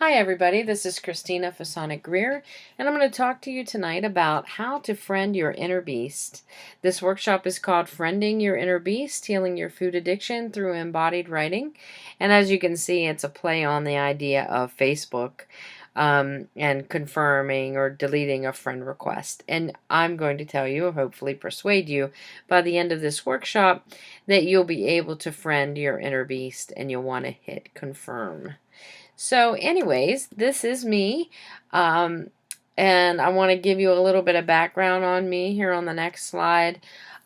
Hi everybody, this is Christina Fasonic Greer, and I'm going to talk to you tonight about how to friend your inner beast. This workshop is called Friending Your Inner Beast, Healing Your Food Addiction Through Embodied Writing. And as you can see, it's a play on the idea of Facebook and confirming or deleting a friend request. And I'm going to tell you, hopefully persuade you, by the end of this workshop, that you'll be able to friend your inner beast and you'll want to hit confirm. So anyways, this is me, and I want to give you a little bit of background on me here on the next slide.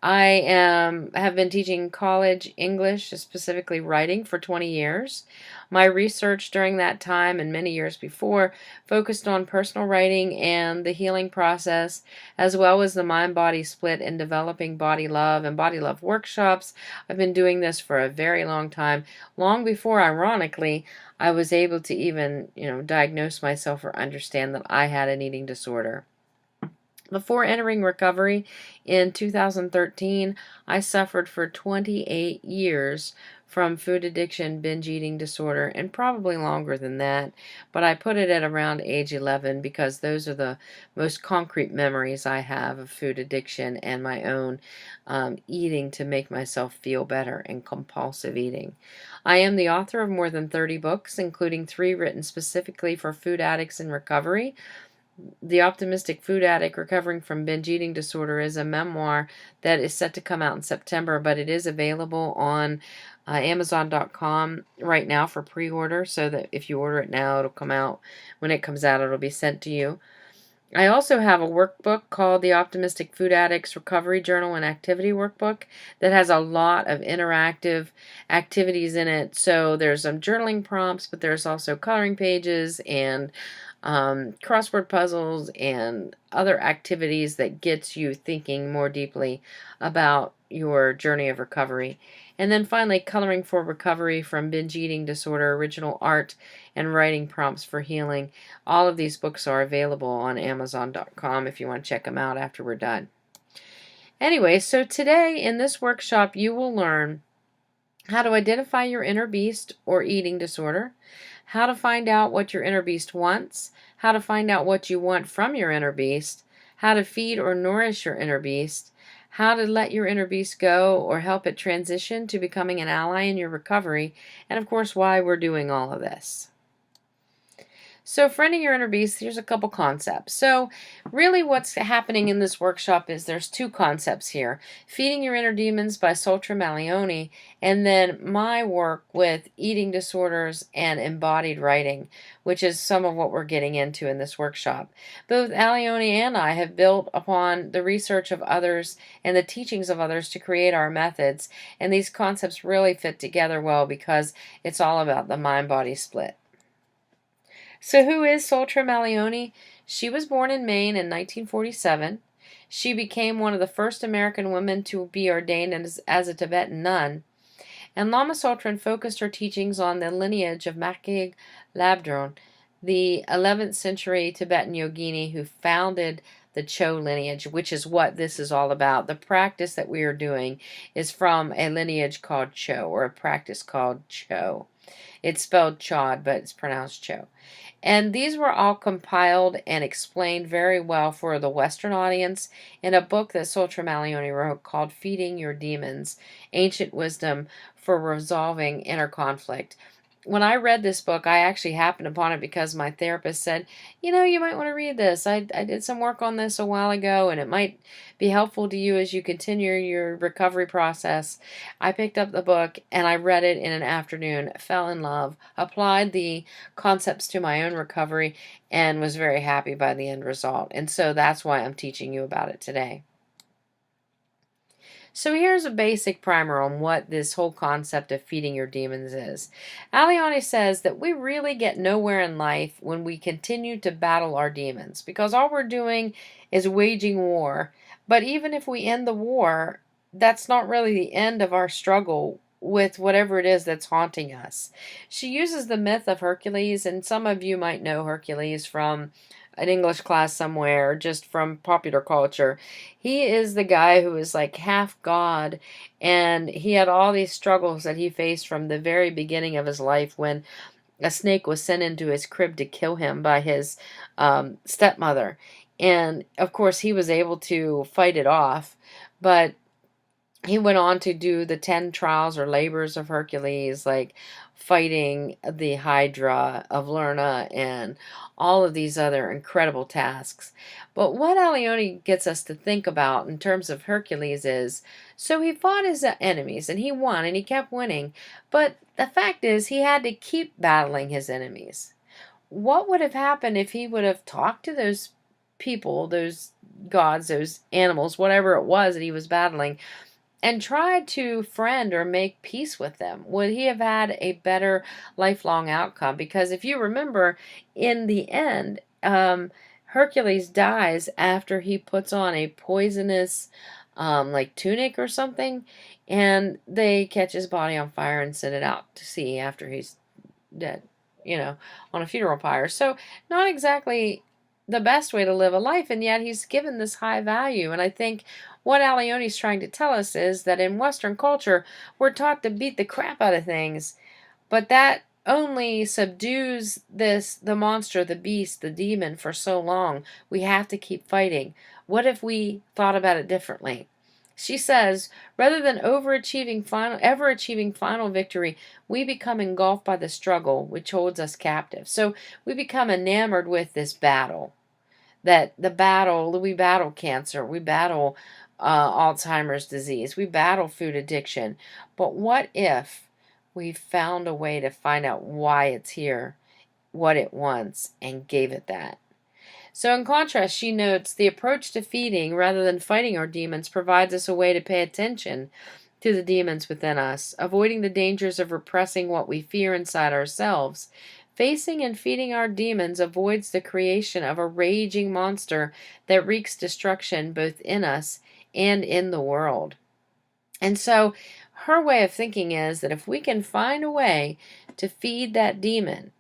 I have been teaching college English, specifically writing, for 20 years. My research during that time and many years before focused on personal writing and the healing process, as well as the mind-body split in developing body love and body love workshops. I've been doing this for a very long time, long before, ironically, I was able to even, diagnose myself or understand that I had an eating disorder. Before entering recovery in 2013, I suffered for 28 years from food addiction, binge eating disorder, and probably longer than that, but I put it at around age 11 because those are the most concrete memories I have of food addiction and my own eating to make myself feel better and compulsive eating. I am the author of more than 30 books, including 3 written specifically for food addicts in recovery. The Optimistic Food Addict Recovering from Binge Eating Disorder is a memoir that is set to come out in September, but it is available on Amazon.com right now for pre-order, so that if you order it now, it'll come out. When it comes out, it'll be sent to you. I also have a workbook called the Optimistic Food Addicts Recovery Journal and Activity Workbook that has a lot of interactive activities in it. So there's some journaling prompts, but there's also coloring pages and crossword puzzles and other activities that gets you thinking more deeply about your journey of recovery. And then finally, Coloring for Recovery from Binge Eating Disorder, Original Art and Writing Prompts for Healing. All of these books are available on Amazon.com if you want to check them out after we're done. Anyway, so today in this workshop, you will learn how to identify your inner beast or eating disorder, how to find out what your inner beast wants, how to find out what you want from your inner beast, how to feed or nourish your inner beast, how to let your inner beast go or help it transition to becoming an ally in your recovery, and of course why we're doing all of this. So friending your inner beast, here's a couple concepts. So really what's happening in this workshop is there's 2 concepts here. Feeding Your Inner Demons by Soul Tremor, and then my work with eating disorders and embodied writing, which is some of what we're getting into in this workshop. Both Leonis and I have built upon the research of others and the teachings of others to create our methods, and these concepts really fit together well because it's all about the mind-body split. So who is Soul Tremor? She was born in Maine in 1947. She became one of the first American women to be ordained as a Tibetan nun. And Lama Tsotrön focused her teachings on the lineage of Makig Labdrön, the 11th century Tibetan yogini who founded the Cho lineage, which is what this is all about. The practice that we are doing is from a lineage called Cho, or a practice called Cho. It's spelled Chod, but it's pronounced Cho. And these were all compiled and explained very well for the Western audience in a book that Soul Tremor wrote called Feeding Your Demons, Ancient Wisdom for Resolving Inner Conflict. When I read this book, I actually happened upon it because my therapist said, you might want to read this. I did some work on this a while ago, and it might be helpful to you as you continue your recovery process. I picked up the book, and I read it in an afternoon, fell in love, applied the concepts to my own recovery, and was very happy by the end result. And so that's why I'm teaching you about it today. So here's a basic primer on what this whole concept of feeding your demons is. Leonis says that we really get nowhere in life when we continue to battle our demons, because all we're doing is waging war. But even if we end the war, that's not really the end of our struggle with whatever it is that's haunting us. She uses the myth of Hercules, and some of you might know Hercules from an English class somewhere, or just from popular culture. He is the guy who is like half God, and he had all these struggles that he faced from the very beginning of his life when a snake was sent into his crib to kill him by his stepmother. And of course, he was able to fight it off, but he went on to do the 10 trials or labors of Hercules, like fighting the Hydra of Lerna and all of these other incredible tasks. But what Alione gets us to think about in terms of Hercules is, so he fought his enemies and he won and he kept winning, but the fact is he had to keep battling his enemies. What would have happened if he would have talked to those people, those gods, those animals, whatever it was that he was battling, and tried to friend or make peace with them? Would he have had a better lifelong outcome? Because if you remember, in the end, Hercules dies after he puts on a poisonous, like tunic or something, and they catch his body on fire and send it out to sea after he's dead, on a funeral pyre. So not exactly the best way to live a life, and yet he's given this high value. And I think what Alione's trying to tell us is that in Western culture, we're taught to beat the crap out of things, but that only subdues the monster, the beast, the demon for so long. We have to keep fighting. What if we thought about it differently? She says, rather than ever achieving final victory, we become engulfed by the struggle, which holds us captive. So we become enamored with this battle. We battle cancer, we battle Alzheimer's disease, we battle food addiction. But what if we found a way to find out why it's here, what it wants, and gave it that? So in contrast, she notes, the approach to feeding rather than fighting our demons provides us a way to pay attention to the demons within us, avoiding the dangers of repressing what we fear inside ourselves. Facing and feeding our demons avoids the creation of a raging monster that wreaks destruction both in us and in the world. And so her way of thinking is that if we can find a way to feed that demon,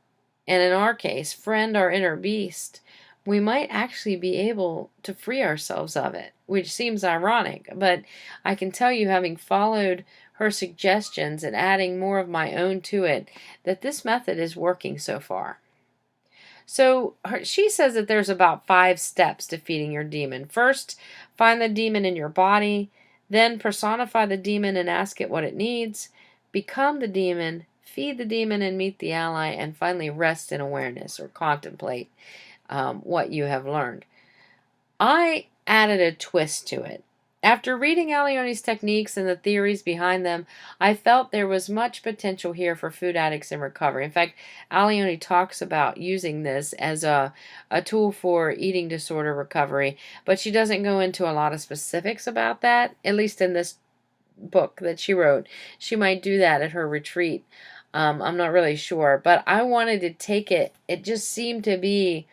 and in our case, friend our inner beast, we might actually be able to free ourselves of it, which seems ironic, but I can tell you, having followed her suggestions and adding more of my own to it, that this method is working so far. So she says that there's about 5 steps to feeding your demon. First, find the demon in your body, then personify the demon and ask it what it needs, become the demon, feed the demon and meet the ally, and finally rest in awareness or contemplate what you have learned. I added a twist to it. After reading Leonis Techniques and the theories behind them, I felt there was much potential here for food addicts in recovery. In fact, Leonis talks about using this as a tool for eating disorder recovery, but she doesn't go into a lot of specifics about that, at least in this book that she wrote. She might do that at her retreat. I'm not really sure, but I wanted to take it. It just seemed to be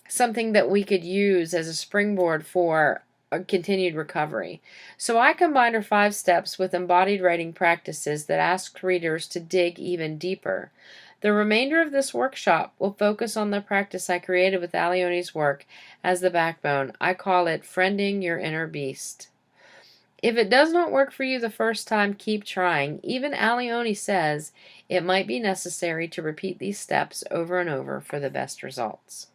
something that we could use as a springboard for a continued recovery. So I combined her 5 steps with embodied writing practices that ask readers to dig even deeper. The remainder of this workshop will focus on the practice I created with Leonis's work as the backbone. I call it Friending Your Inner Beast. If it does not work for you the first time, keep trying. Even Leonis says it might be necessary to repeat these steps over and over for the best results.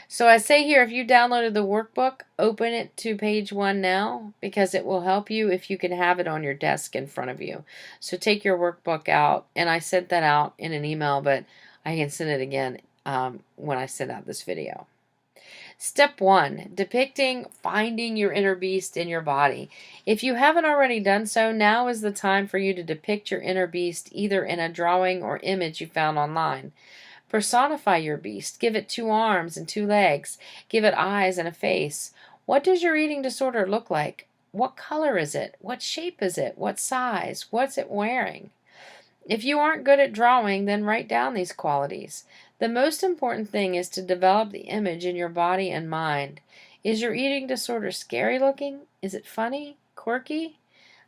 So I say here, if you downloaded the workbook, open it to page 1 now, because it will help you if you can have it on your desk in front of you. So take your workbook out, and I sent that out in an email, but I can send it again when I send out this video. Step 1, depicting finding your inner beast in your body. If you haven't already done so, now is the time for you to depict your inner beast either in a drawing or image you found online. Personify your beast. Give it 2 arms and 2 legs. Give it eyes and a face. What does your eating disorder look like? What color is it? What shape is it? What size? What's it wearing? If you aren't good at drawing, then write down these qualities. The most important thing is to develop the image in your body and mind. Is your eating disorder scary looking? Is it funny? Quirky?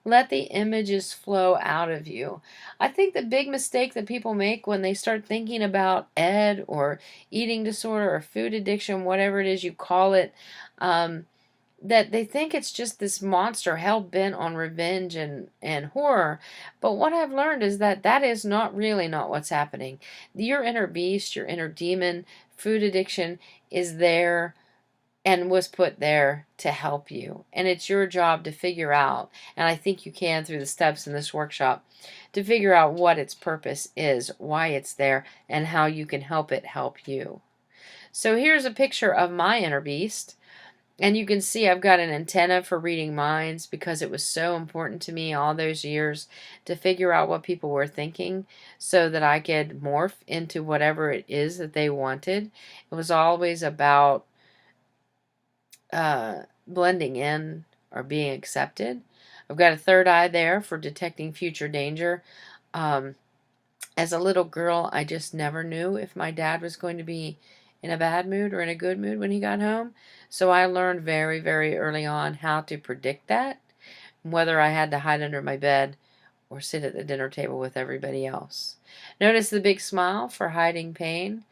Let the images flow out of you. I think the big mistake that people make when they start thinking about ED or eating disorder or food addiction, whatever it is you call it, that they think it's just this monster hell-bent on revenge and horror. But what I've learned is that that is not what's happening. Your inner beast, your inner demon, food addiction is there and was put there to help you. And it's your job to figure out, and I think you can through the steps in this workshop, to figure out what its purpose is, why it's there, and how you can help it help you. So here's a picture of my inner beast. And you can see I've got an antenna for reading minds because it was so important to me all those years to figure out what people were thinking so that I could morph into whatever it is that they wanted. It was always about blending in or being accepted. I've got a third eye there for detecting future danger. As a little girl, I just never knew if my dad was going to be in a bad mood or in a good mood when he got home. So I learned very, very early on how to predict that, whether I had to hide under my bed or sit at the dinner table with everybody else. Notice the big smile for hiding pain,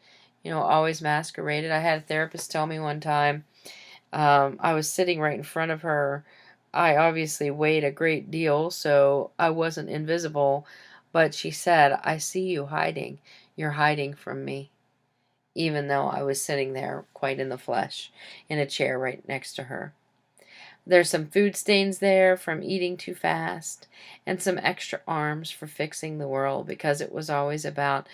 always masqueraded. I had a therapist tell me one time, I was sitting right in front of her. I obviously weighed a great deal, so I wasn't invisible, but she said, "I see you hiding. You're hiding from me." Even though I was sitting there quite in the flesh in a chair right next to her. There's some food stains there from eating too fast and some extra arms for fixing the world because it was always about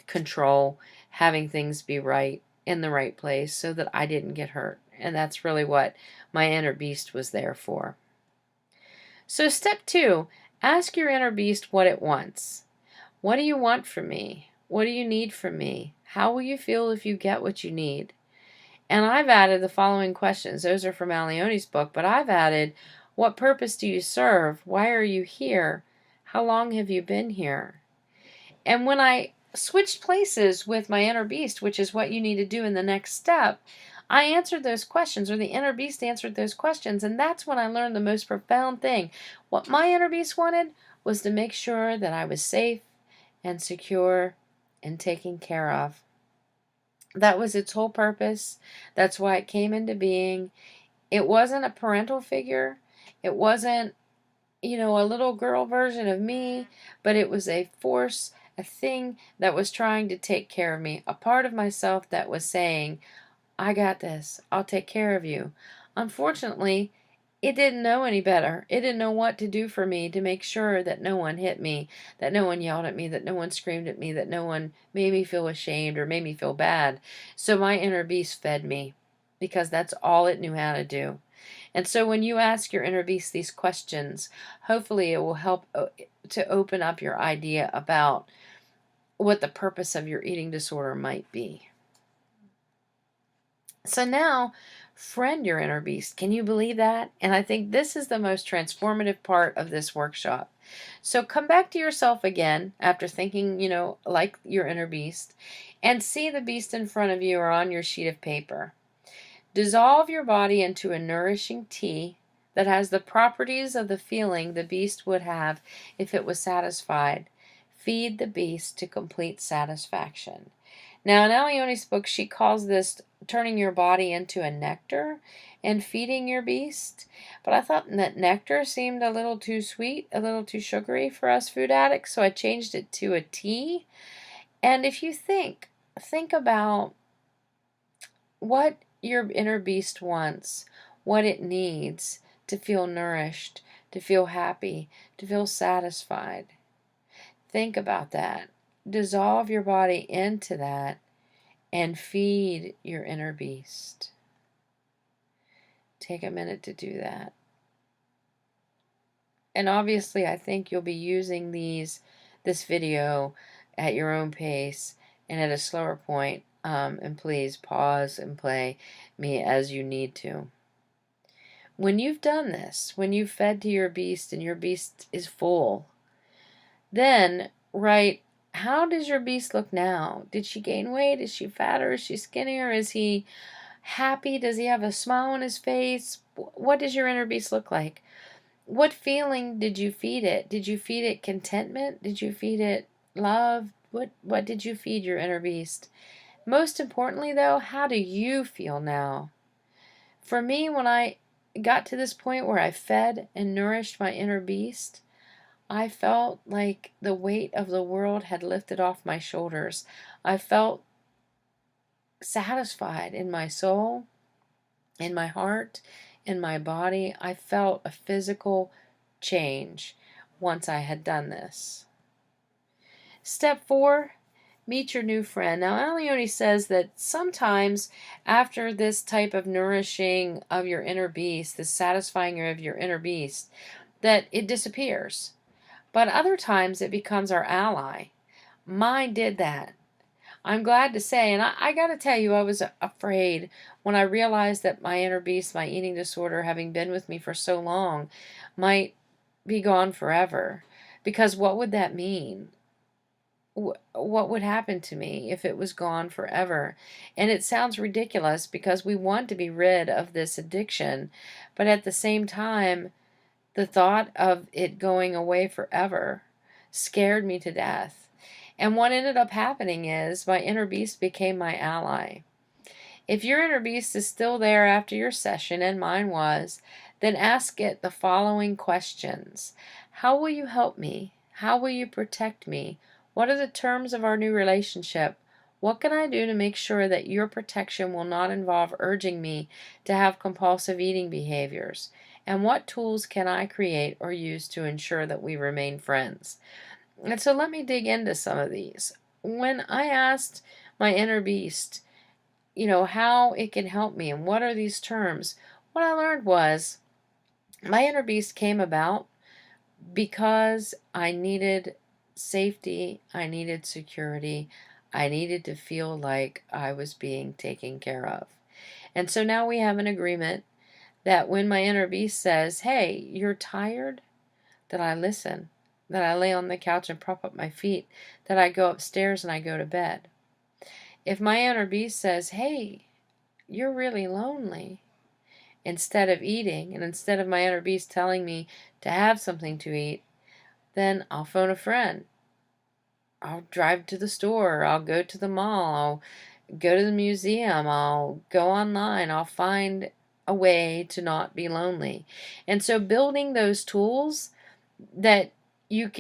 control, having things be right in the right place so that I didn't get hurt. And that's really what my inner beast was there for. So step 2, ask your inner beast what it wants. What do you want from me? What do you need from me? How will you feel if you get what you need? And I've added the following questions. Those are from Leonis' book, but I've added, what purpose do you serve? Why are you here? How long have you been here? And when I switched places with my inner beast, which is what you need to do in the next step, I answered those questions, or the inner beast answered those questions, and that's when I learned the most profound thing. What my inner beast wanted was to make sure that I was safe and secure and taken care of. That was its whole purpose. That's why it came into being. It wasn't a parental figure. It wasn't, a little girl version of me, but it was a force, a thing that was trying to take care of me, a part of myself that was saying, I got this. I'll take care of you. Unfortunately, it didn't know any better. It didn't know what to do for me to make sure that no one hit me, that no one yelled at me, that no one screamed at me, that no one made me feel ashamed or made me feel bad. So my inner beast fed me because that's all it knew how to do. And so when you ask your inner beast these questions, hopefully it will help to open up your idea about what the purpose of your eating disorder might be. So now, friend your inner beast. Can you believe that? And I think this is the most transformative part of this workshop. So come back to yourself again after thinking, like your inner beast, and see the beast in front of you or on your sheet of paper. Dissolve your body into a nourishing tea that has the properties of the feeling the beast would have if it was satisfied. Feed the beast to complete satisfaction. Now, in Leonis' book, she calls this turning your body into a nectar and feeding your beast. But I thought that nectar seemed a little too sweet, a little too sugary for us food addicts, so I changed it to a tea. And if you think about what your inner beast wants, what it needs to feel nourished, to feel happy, to feel satisfied. Think about that. Dissolve your body into that and feed your inner beast. Take a minute to do that. And obviously, I think you'll be using this video at your own pace and at a slower point. And please pause and play me as you need to. When you've done this, when you've fed to your beast and your beast is full, then write, how does your beast look now? Did she gain weight? Is she fatter? Is she skinnier? Is he happy? Does he have a smile on his face? What does your inner beast look like? What feeling did you feed it? Did you feed it contentment? Did you feed it love? What did you feed your inner beast? Most importantly, though, how do you feel now? For me, when I got to this point where I fed and nourished my inner beast, I felt like the weight of the world had lifted off my shoulders. I felt satisfied in my soul, in my heart, in my body. I felt a physical change once I had done this. Step 4, meet your new friend. Now, Leonis says that sometimes after this type of nourishing of your inner beast, the satisfying of your inner beast, that it disappears. But other times it becomes our ally. Mine did that. I'm glad to say, and I got to tell you, I was afraid when I realized that my inner beast, my eating disorder, having been with me for so long, might be gone forever. Because what would that mean? What would happen to me if it was gone forever? And it sounds ridiculous because we want to be rid of this addiction, but at the same time, the thought of it going away forever scared me to death. And what ended up happening is my inner beast became my ally. If your inner beast is still there after your session, and mine was, then ask it the following questions. How will you help me? How will you protect me? What are the terms of our new relationship? What can I do to make sure that your protection will not involve urging me to have compulsive eating behaviors? And what tools can I create or use to ensure that we remain friends? And so let me dig into some of these. When I asked my inner beast, how it can help me and what are these terms, what I learned was my inner beast came about because I needed safety, I needed security, I needed to feel like I was being taken care of. And so now we have an agreement that when my inner beast says, hey, you're tired, that I listen, that I lay on the couch and prop up my feet, that I go upstairs and I go to bed. If my inner beast says, hey, you're really lonely, instead of eating, and instead of my inner beast telling me to have something to eat, then I'll phone a friend. I'll drive to the store, I'll go to the mall, I'll go to the museum, I'll go online, I'll find a way to not be lonely. And so building those tools that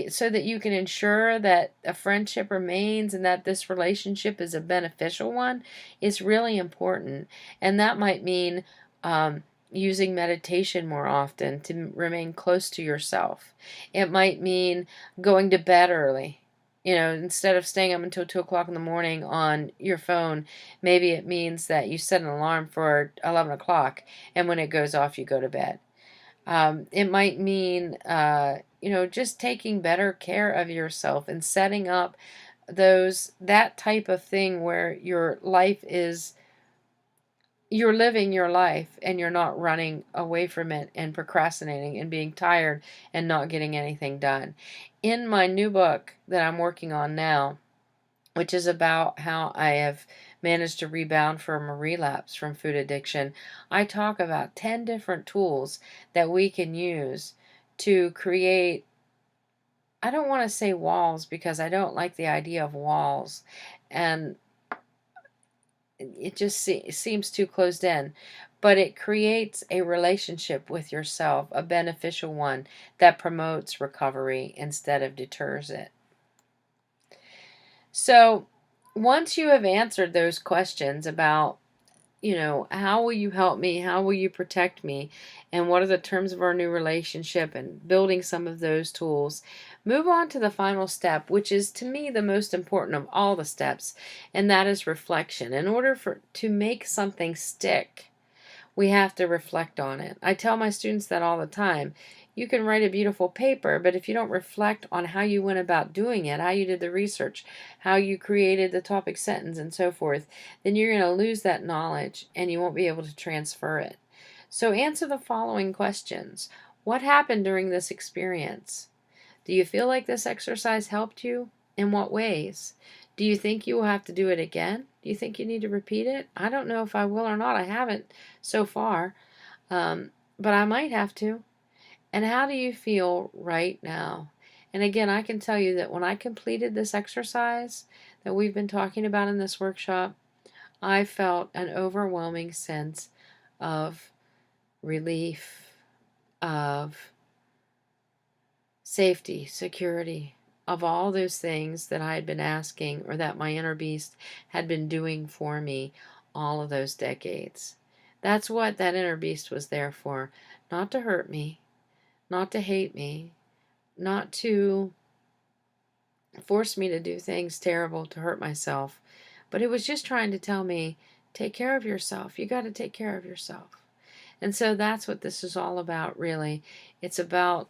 so that you can ensure that a friendship remains and that this relationship is a beneficial one is really important. And that might mean using meditation more often to remain close to yourself. It might mean going to bed early. Instead of staying up until 2 o'clock in the morning on your phone, maybe it means that you set an alarm for 11 o'clock, and when it goes off, you go to bed. It might mean, just taking better care of yourself and setting up that type of thing where your life is, you're living your life and you're not running away from it and procrastinating and being tired and not getting anything done. In my new book that I'm working on now, which is about how I have managed to rebound from a relapse from food addiction, I talk about 10 different tools that we can use to create, I don't want to say walls because I don't like the idea of walls, and it just seems too closed in, but it creates a relationship with yourself, a beneficial one that promotes recovery instead of deters it. So once you have answered those questions about, how will you help me? How will you protect me? And what are the terms of our new relationship? And building some of those tools. Move on to the final step, which is to me the most important of all the steps, and that is reflection. In order to make something stick, we have to reflect on it. I tell my students that all the time. You can write a beautiful paper, but if you don't reflect on how you went about doing it, how you did the research, how you created the topic sentence, and so forth, then you're going to lose that knowledge and you won't be able to transfer it. So answer the following questions. What happened during this experience? Do you feel like this exercise helped you? In what ways? Do you think you will have to do it again? Do you think you need to repeat it? I don't know if I will or not. I haven't so far, but I might have to. And how do you feel right now? And again, I can tell you that when I completed this exercise that we've been talking about in this workshop, I felt an overwhelming sense of relief, of safety, security, of all those things that I had been asking or that my inner beast had been doing for me all of those decades. That's what that inner beast was there for. Not to hurt me, not to hate me, not to force me to do things terrible to hurt myself, but it was just trying to tell me, take care of yourself. You got to take care of yourself. And so that's what this is all about, really. It's about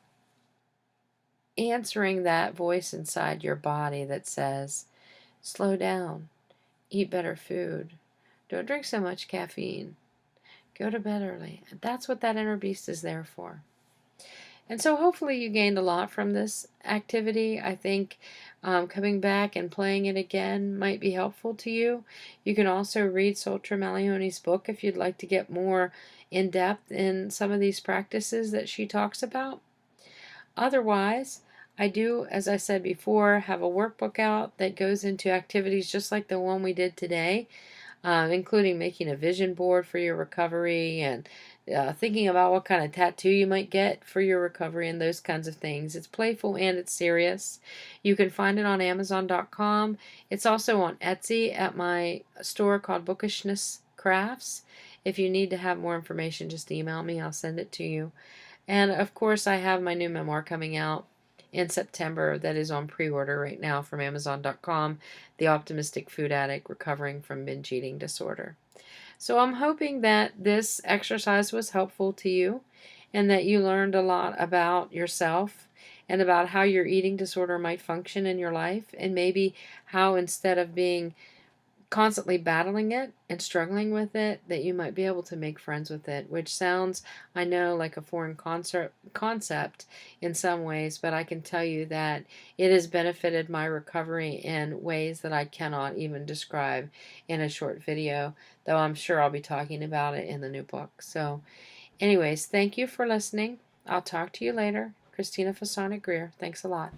answering that voice inside your body that says, slow down, eat better food, don't drink so much caffeine, go to bed early. And that's what that inner beast is there for. And so hopefully you gained a lot from this activity. I think coming back and playing it again might be helpful to you. You can also read Soul Tremor Leonis' book if you'd like to get more in depth in some of these practices that she talks about. Otherwise, I do, as I said before, have a workbook out that goes into activities just like the one we did today, including making a vision board for your recovery and thinking about what kind of tattoo you might get for your recovery and those kinds of things. It's playful and it's serious. You can find it on Amazon.com. It's also on Etsy at my store called Bookishness Crafts. If you need to have more information, just email me. I'll send it to you. And of course, I have my new memoir coming out in September that is on pre-order right now from Amazon.com, The Optimistic Food Addict Recovering from Binge Eating Disorder. So I'm hoping that this exercise was helpful to you and that you learned a lot about yourself and about how your eating disorder might function in your life, and maybe how, instead of being constantly battling it and struggling with it, that you might be able to make friends with it, which sounds, I know, like a foreign concept in some ways, but I can tell you that it has benefited my recovery in ways that I cannot even describe in a short video, though I'm sure I'll be talking about it in the new book. So anyways, thank you for listening. I'll talk to you later. Christina Fasonic Greer. Thanks a lot.